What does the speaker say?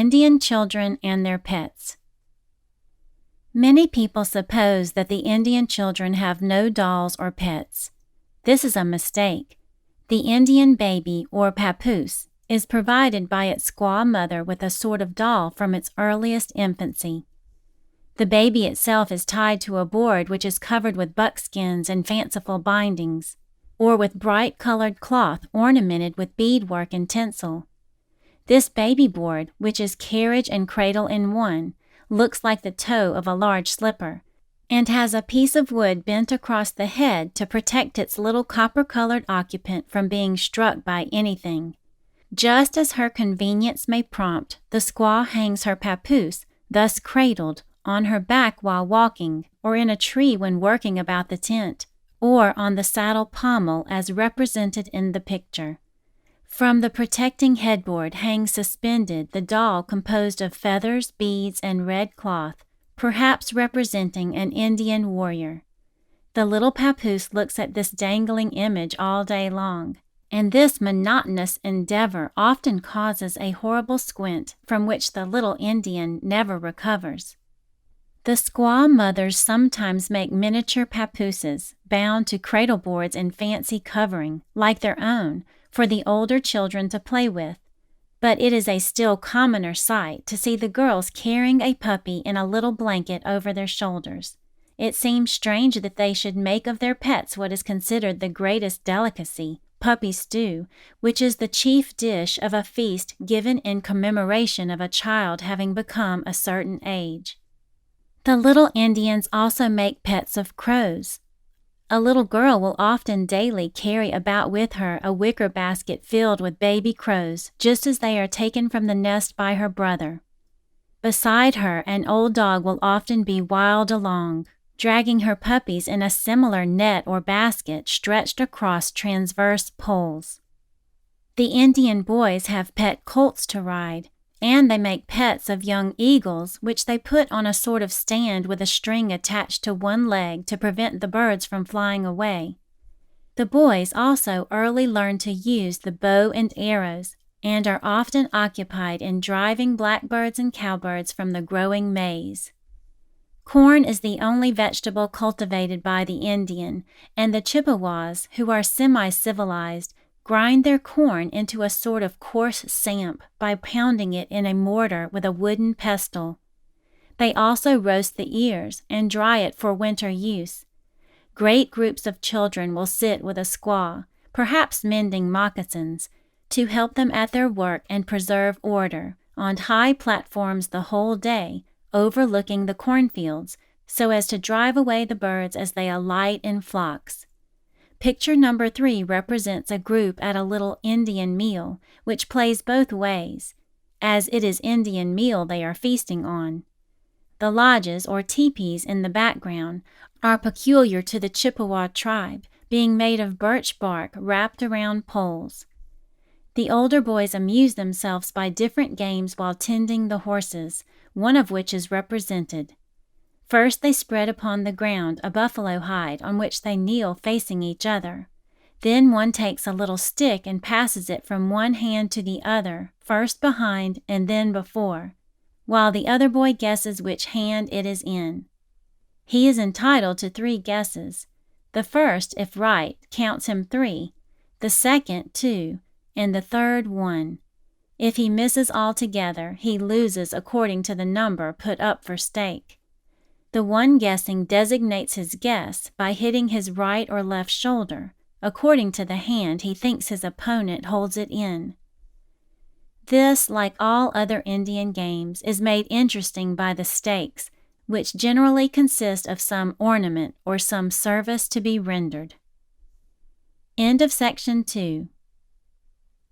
Indian children and their pets. Many people suppose that the Indian children have no dolls or pets. This is a mistake. The Indian baby, or papoose, is provided by its squaw mother with a sort of doll from its earliest infancy. The baby itself is tied to a board which is covered with buckskins and fanciful bindings, or with bright-colored cloth ornamented with beadwork and tinsel. This baby board, which is carriage and cradle in one, looks like the toe of a large slipper, and has a piece of wood bent across the head to protect its little copper-colored occupant from being struck by anything. Just as her convenience may prompt, the squaw hangs her papoose, thus cradled, on her back while walking, or in a tree when working about the tent, or on the saddle pommel as represented in the picture. From the protecting headboard hangs suspended the doll composed of feathers, beads, and red cloth, perhaps representing an Indian warrior. The little papoose looks at this dangling image all day long, and this monotonous endeavor often causes a horrible squint from which the little Indian never recovers. The squaw mothers sometimes make miniature papooses, bound to cradle boards in fancy covering, like their own, for the older children to play with. But it is a still commoner sight to see the girls carrying a puppy in a little blanket over their shoulders. It seems strange that they should make of their pets what is considered the greatest delicacy, puppy stew, which is the chief dish of a feast given in commemoration of a child having become a certain age. The little Indians also make pets of crows. A little girl will often daily carry about with her a wicker basket filled with baby crows, just as they are taken from the nest by her brother. Beside her, an old dog will often be whiled along, dragging her puppies in a similar net or basket stretched across transverse poles. The Indian boys have pet colts to ride, and they make pets of young eagles, which they put on a sort of stand with a string attached to one leg to prevent the birds from flying away. The boys also early learn to use the bow and arrows, and are often occupied in driving blackbirds and cowbirds from the growing maize. Corn is the only vegetable cultivated by the Indian, and the Chippewas, who are semi-civilized, grind their corn into a sort of coarse samp by pounding it in a mortar with a wooden pestle. They also roast the ears and dry it for winter use. Great groups of children will sit with a squaw, perhaps mending moccasins, to help them at their work and preserve order, on high platforms the whole day, overlooking the cornfields, so as to drive away the birds as they alight in flocks. Picture number 3 represents a group at a little Indian meal, which plays both ways, as it is Indian meal they are feasting on. The lodges or teepees in the background are peculiar to the Chippewa tribe, being made of birch bark wrapped around poles. The older boys amuse themselves by different games while tending the horses, one of which is represented. First they spread upon the ground a buffalo hide on which they kneel facing each other. Then one takes a little stick and passes it from one hand to the other, first behind and then before, while the other boy guesses which hand it is in. He is entitled to 3 guesses. The first, if right, counts him 3, the second 2, and the third 1. If he misses altogether, he loses according to the number put up for stake. The one guessing designates his guess by hitting his right or left shoulder, according to the hand he thinks his opponent holds it in. This, like all other Indian games, is made interesting by the stakes, which generally consist of some ornament or some service to be rendered. End of section 2.